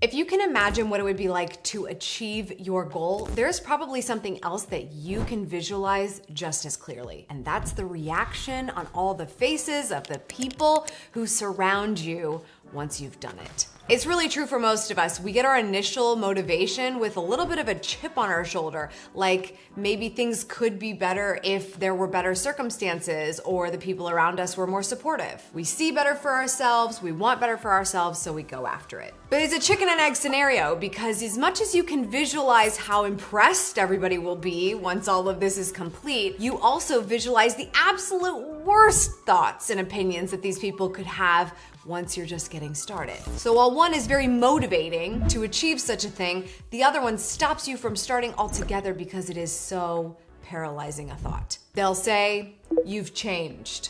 If you can imagine what it would be like to achieve your goal, there's probably something else that you can visualize just as clearly. And that's the reaction on all the faces of the people who surround you once you've done it. It's really true for most of us. We get our initial motivation with a little bit of a chip on our shoulder, like maybe things could be better if there were better circumstances or the people around us were more supportive. We see better for ourselves, we want better for ourselves, so we go after it. But it's a chicken and egg scenario, because as much as you can visualize how impressed everybody will be once all of this is complete, you also visualize the absolute worst thoughts and opinions that these people could have once you're just getting started. So while one is very motivating to achieve such a thing, the other one stops you from starting altogether because it is so paralyzing a thought. They'll say, "You've changed."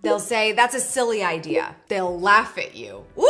They'll say, "That's a silly idea." They'll laugh at you. Woo!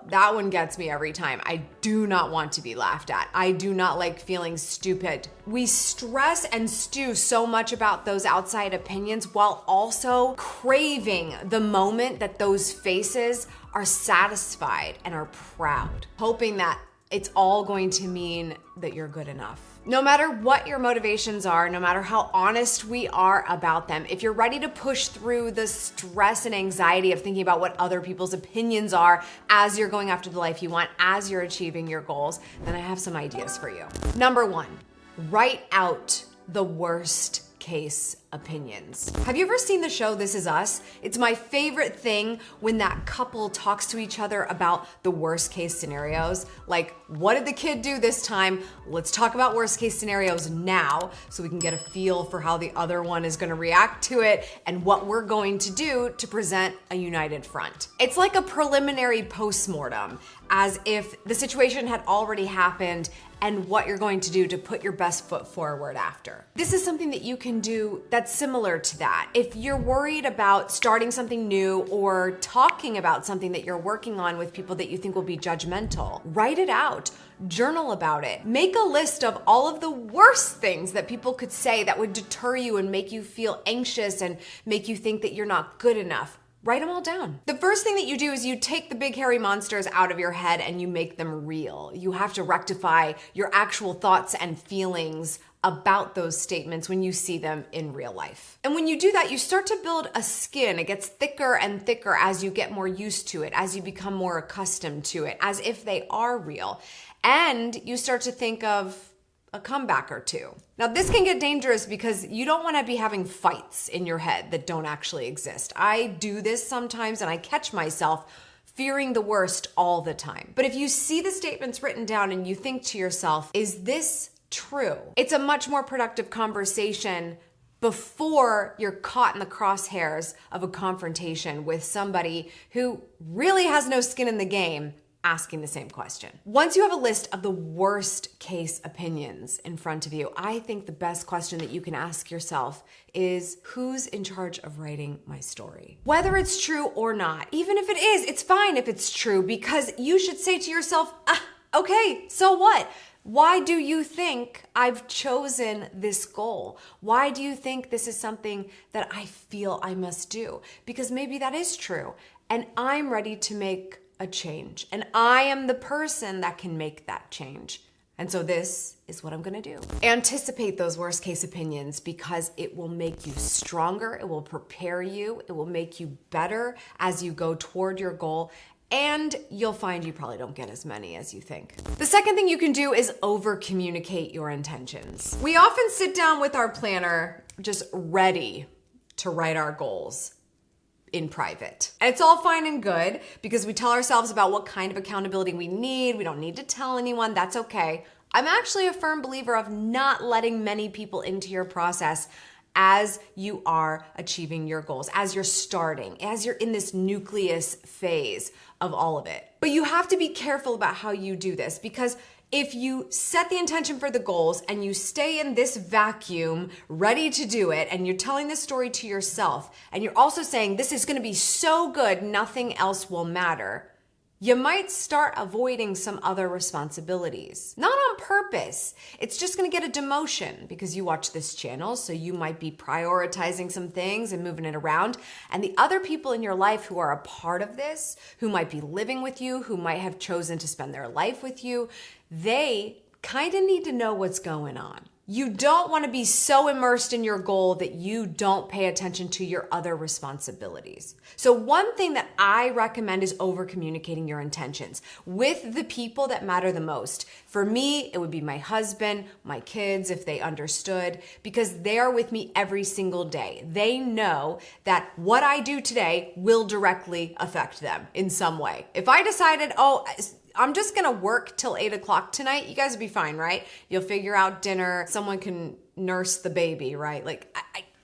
That one gets me every time. I do not want to be laughed at. I do not like feeling stupid. We stress and stew so much about those outside opinions while also craving the moment that those faces are satisfied and are proud, hoping that it's all going to mean that you're good enough. No matter what your motivations are, no matter how honest we are about them, if you're ready to push through the stress and anxiety of thinking about what other people's opinions are as you're going after the life you want, as you're achieving your goals, then I have some ideas for you. Number one, write out the worst case opinions. Have you ever seen the show This Is Us? It's my favorite thing when that couple talks to each other about the worst case scenarios. Like, what did the kid do this time? Let's talk about worst case scenarios now so we can get a feel for how the other one is gonna react to it and what we're going to do to present a united front. It's like a preliminary postmortem, as if the situation had already happened and what you're going to do to put your best foot forward after. This is something that you can do that's similar to that. If you're worried about starting something new or talking about something that you're working on with people that you think will be judgmental, write it out. Journal about it. Make a list of all of the worst things that people could say that would deter you and make you feel anxious and make you think that you're not good enough. Write them all down. The first thing that you do is you take the big hairy monsters out of your head and you make them real. You have to rectify your actual thoughts and feelings about those statements when you see them in real life. And when you do that, you start to build a skin. It gets thicker and thicker as you get more used to it, as you become more accustomed to it, as if they are real. And you start to think of a comeback or two. Now, this can get dangerous because you don't want to be having fights in your head that don't actually exist. I do this sometimes and I catch myself fearing the worst all the time. But if you see the statements written down and you think to yourself, is this true? It's a much more productive conversation before you're caught in the crosshairs of a confrontation with somebody who really has no skin in the game asking the same question. Once you have a list of the worst case opinions in front of you, I think the best question that you can ask yourself is, who's in charge of writing my story? Whether it's true or not, even if it is, it's fine if it's true, because you should say to yourself, okay, so what? Why do you think I've chosen this goal? Why do you think this is something that I feel I must do? Because maybe that is true, and I'm ready to make a change, and I am the person that can make that change. And so this is what I'm gonna do. Anticipate those worst case opinions, because it will make you stronger, it will prepare you, it will make you better as you go toward your goal, and you'll find you probably don't get as many as you think. The second thing you can do is over-communicate your intentions. We often sit down with our planner just ready to write our goals in private. And it's all fine and good because we tell ourselves about what kind of accountability we need. We don't need to tell anyone, that's okay. I'm actually a firm believer of not letting many people into your process as you are achieving your goals, as you're starting, as you're in this nucleus phase of all of it. But you have to be careful about how you do this, because if you set the intention for the goals and you stay in this vacuum ready to do it, and you're telling this story to yourself, and you're also saying this is going to be so good nothing else will matter, you might start avoiding some other responsibilities. Not on purpose. It's just gonna get a demotion because you watch this channel, so you might be prioritizing some things and moving it around. And the other people in your life who are a part of this, who might be living with you, who might have chosen to spend their life with you, they kind of need to know what's going on. You don't want to be so immersed in your goal that you don't pay attention to your other responsibilities. So one thing that I recommend is over communicating your intentions with the people that matter the most. For me, it would be my husband, my kids, if they understood, because they are with me every single day. They know that what I do today will directly affect them in some way. If I decided, I'm just gonna work till 8 o'clock tonight, you guys will be fine, right? You'll figure out dinner, someone can nurse the baby, right? Like,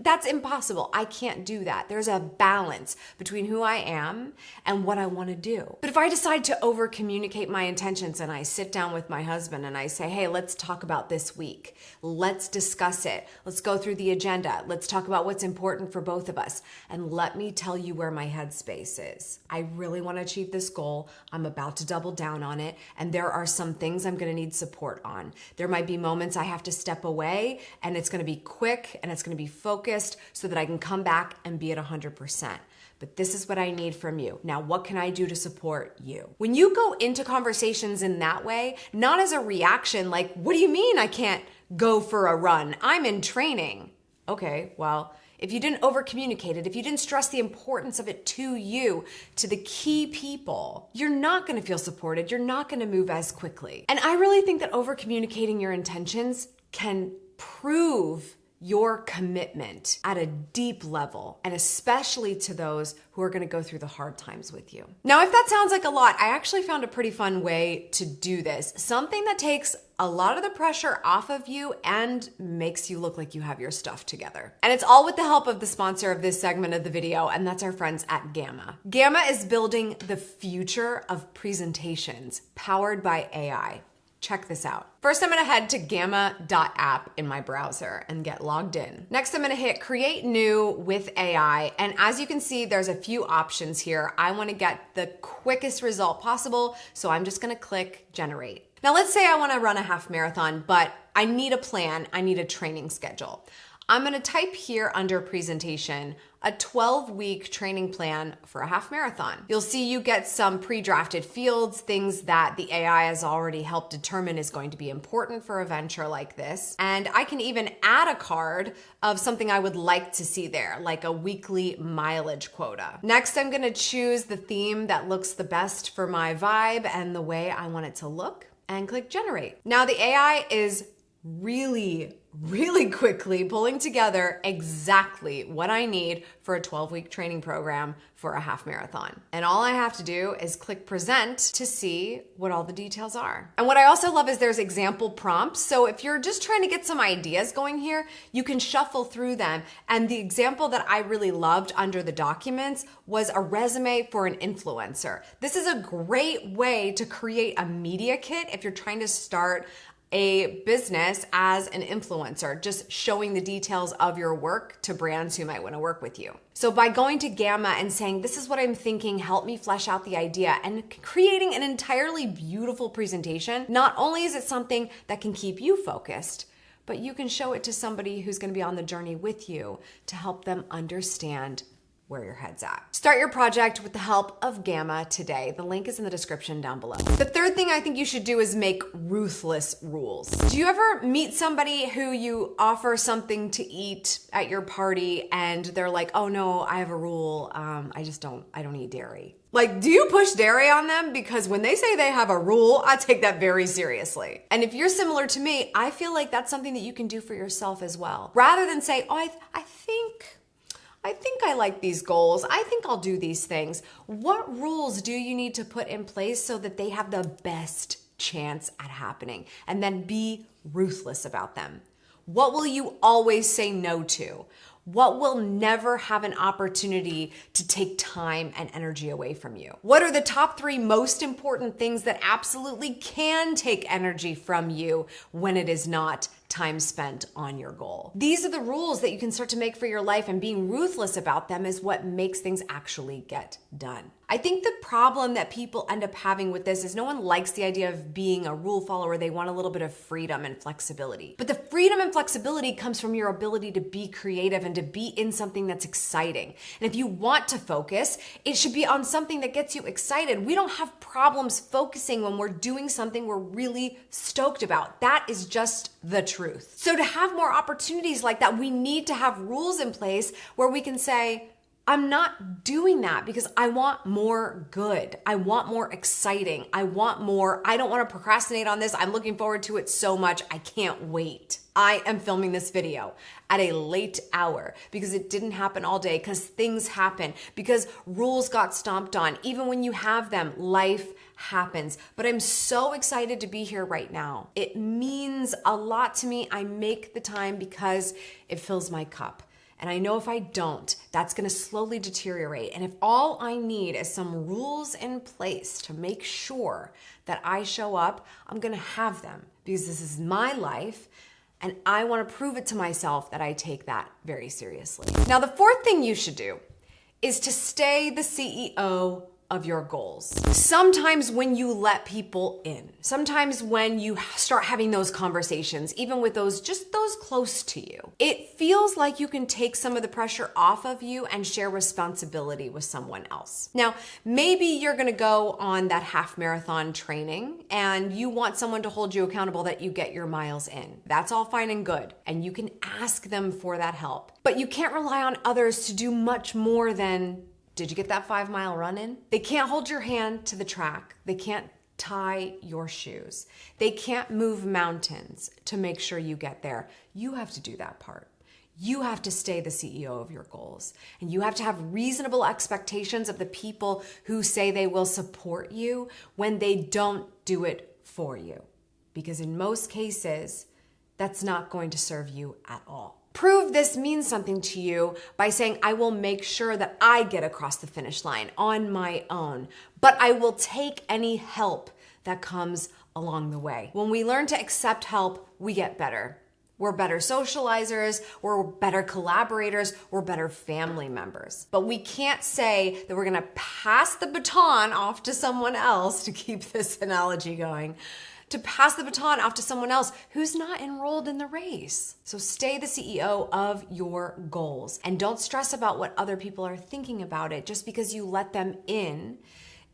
that's impossible. I can't do that. There's a balance between who I am and what I wanna do. But if I decide to over communicate my intentions and I sit down with my husband and I say, hey, let's talk about this week. Let's discuss it. Let's go through the agenda. Let's talk about what's important for both of us. And let me tell you where my headspace is. I really wanna achieve this goal. I'm about to double down on it. And there are some things I'm gonna need support on. There might be moments I have to step away and it's gonna be quick and it's gonna be focused so that I can come back and be at 100%. But this is what I need from you. Now, what can I do to support you? When you go into conversations in that way, not as a reaction, like, what do you mean I can't go for a run? I'm in training. Okay, well, if you didn't over communicate it, if you didn't stress the importance of it to you, to the key people, you're not gonna feel supported. You're not gonna move as quickly. And I really think that over communicating your intentions can prove your commitment at a deep level, and especially to those who are gonna go through the hard times with you. Now, if that sounds like a lot, I actually found a pretty fun way to do this. Something that takes a lot of the pressure off of you and makes you look like you have your stuff together. And it's all with the help of the sponsor of this segment of the video, and that's our friends at Gamma. Gamma is building the future of presentations powered by AI. Check this out. First, I'm gonna head to gamma.app in my browser and get logged in. Next, I'm gonna hit create new with AI. And as you can see, there's a few options here. I wanna get the quickest result possible, so I'm just gonna click generate. Now, let's say I wanna run a half marathon, but I need a plan, I need a training schedule. I'm gonna type here under presentation, a 12-week training plan for a half marathon. You'll see you get some pre-drafted fields, things that the AI has already helped determine is going to be important for a venture like this. And I can even add a card of something I would like to see there, like a weekly mileage quota. Next, I'm gonna choose the theme that looks the best for my vibe and the way I want it to look, and click generate. Now the AI is really quickly pulling together exactly what I need for a 12-week training program for a half marathon. And all I have to do is click present to see what all the details are. And what I also love is there's example prompts. So if you're just trying to get some ideas going here, you can shuffle through them. And the example that I really loved under the documents was a resume for an influencer. This is a great way to create a media kit if you're trying to start a business as an influencer, just showing the details of your work to brands who might want to work with you. So by going to Gamma and saying, this is what I'm thinking, help me flesh out the idea, and creating an entirely beautiful presentation, not only is it something that can keep you focused, but you can show it to somebody who's going to be on the journey with you to help them understand where your head's at. Start your project with the help of Gamma today. The link is in the description down below. The third thing I think you should do is make ruthless rules. Do you ever meet somebody who you offer something to eat at your party and they're like, oh no, I have a rule, I don't eat dairy? Like, do you push dairy on them? Because when they say they have a rule, I take that very seriously. And if you're similar to me, I feel like that's something that you can do for yourself as well. Rather than say, oh, I think I like these goals. I think I'll do these things. What rules do you need to put in place so that they have the best chance at happening? And then be ruthless about them. What will you always say no to? What will never have an opportunity to take time and energy away from you? What are the top 3 most important things that absolutely can take energy from you when it is not time spent on your goal. These are the rules that you can start to make for your life, and being ruthless about them is what makes things actually get done. I think the problem that people end up having with this is no one likes the idea of being a rule follower. They want a little bit of freedom and flexibility. But the freedom and flexibility comes from your ability to be creative and to be in something that's exciting. And if you want to focus, it should be on something that gets you excited. We don't have problems focusing when we're doing something we're really stoked about. That is just the truth. So to have more opportunities like that, we need to have rules in place where we can say, I'm not doing that because I want more good. I want more exciting. I want more. I don't want to procrastinate on this. I'm looking forward to it so much. I can't wait. I am filming this video at a late hour because it didn't happen all day, because things happen, because rules got stomped on. Even when you have them, life happens. But I'm so excited to be here right now. It means a lot to me. I make the time because it fills my cup. And I know if I don't, that's gonna slowly deteriorate. And if all I need is some rules in place to make sure that I show up, I'm gonna have them because this is my life and I wanna prove it to myself that I take that very seriously. Now, the fourth thing you should do is to stay the CEO of your goals. Sometimes when you let people in, sometimes when you start having those conversations, even with those close to you, it feels like you can take some of the pressure off of you and share responsibility with someone else. Now, maybe you're gonna go on that half marathon training and you want someone to hold you accountable that you get your miles in. That's all fine and good. And you can ask them for that help. But you can't rely on others to do much more than, did you get that 5-mile run in? They can't hold your hand to the track. They can't tie your shoes. They can't move mountains to make sure you get there. You have to do that part. You have to stay the CEO of your goals. And you have to have reasonable expectations of the people who say they will support you when they don't do it for you. Because in most cases, that's not going to serve you at all. Prove this means something to you by saying, I will make sure that I get across the finish line on my own, but I will take any help that comes along the way. When we learn to accept help, we get better. We're better socializers, we're better collaborators, we're better family members. But we can't say that we're gonna pass the baton off to someone else, to keep this analogy going, to pass the baton off to someone else who's not enrolled in the race. So stay the CEO of your goals and don't stress about what other people are thinking about it just because you let them in.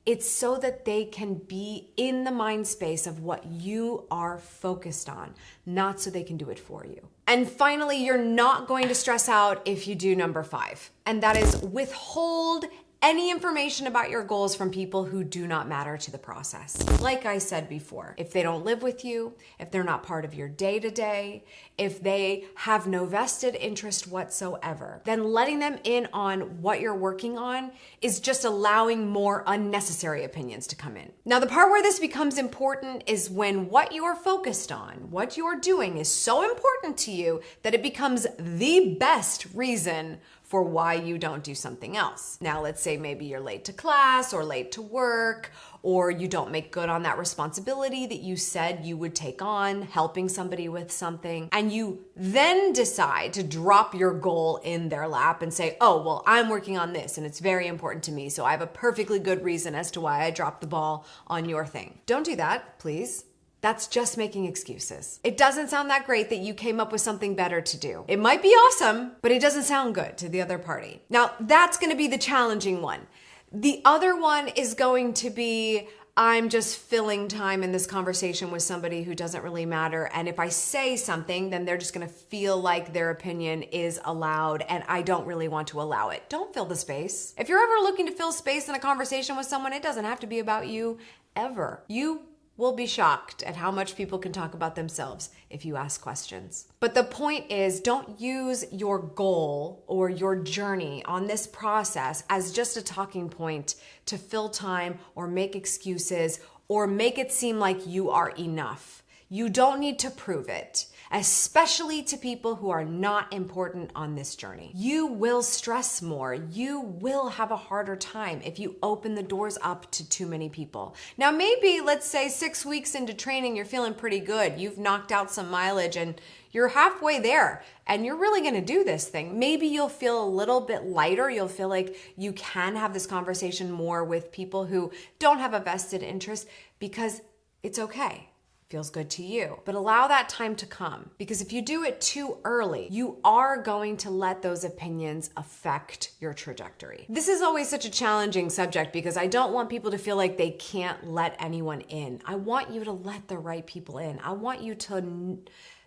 It's so that they can be in the mind space of what you are focused on, not so they can do it for you. And finally, you're not going to stress out if you do number 5, and that is withhold any information about your goals from people who do not matter to the process. Like I said before, if they don't live with you, if they're not part of your day-to-day, if they have no vested interest whatsoever, then letting them in on what you're working on is just allowing more unnecessary opinions to come in. Now, the part where this becomes important is when what you're focused on, what you're doing is so important to you that it becomes the best reason for why you don't do something else. Now, let's say maybe you're late to class or late to work, or you don't make good on that responsibility that you said you would take on, helping somebody with something, and you then decide to drop your goal in their lap and say, oh, well, I'm working on this and it's very important to me, so I have a perfectly good reason as to why I dropped the ball on your thing. Don't do that, please. That's just making excuses. It doesn't sound that great that you came up with something better to do. It might be awesome, but it doesn't sound good to the other party. Now, that's gonna be the challenging one. The other one is going to be, I'm just filling time in this conversation with somebody who doesn't really matter. And if I say something, then they're just gonna feel like their opinion is allowed and I don't really want to allow it. Don't fill the space. If you're ever looking to fill space in a conversation with someone, it doesn't have to be about you ever. You will be shocked at how much people can talk about themselves if you ask questions. But the point is, don't use your goal or your journey on this process as just a talking point to fill time or make excuses or make it seem like you are enough. You don't need to prove it. especially to people who are not important on this journey. You will stress more. You will have a harder time if you open the doors up to too many people. Now, maybe let's say 6 weeks into training, you're feeling pretty good. You've knocked out some mileage and you're halfway there and you're really going to do this thing. Maybe you'll feel a little bit lighter. You'll feel like you can have this conversation more with people who don't have a vested interest because it's okay. Feels good to you. But allow that time to come, because if you do it too early, you are going to let those opinions affect your trajectory. This is always such a challenging subject because I don't want people to feel like they can't let anyone in. I want you to let the right people in. I want you to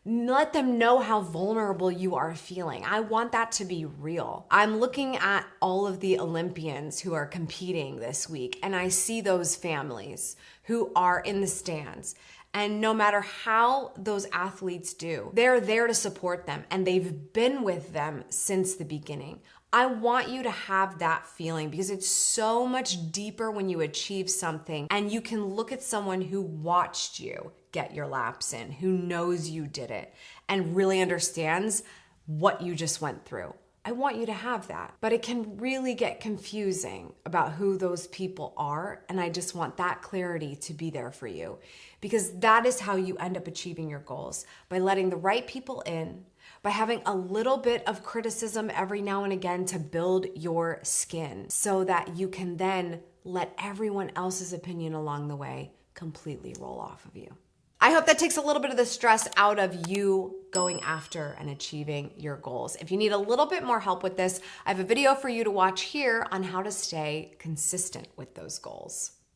let them know how vulnerable you are feeling. I want that to be real. I'm looking at all of the Olympians who are competing this week, and I see those families who are in the stands. And no matter how those athletes do, they're there to support them, and they've been with them since the beginning. I want you to have that feeling because it's so much deeper when you achieve something and you can look at someone who watched you get your laps in, who knows you did it, and really understands what you just went through. I want you to have that, but it can really get confusing about who those people are, and I just want that clarity to be there for you, because that is how you end up achieving your goals, by letting the right people in, by having a little bit of criticism every now and again to build your skin so that you can then let everyone else's opinion along the way completely roll off of you. I hope that takes a little bit of the stress out of you going after and achieving your goals. If you need a little bit more help with this, I have a video for you to watch here on how to stay consistent with those goals.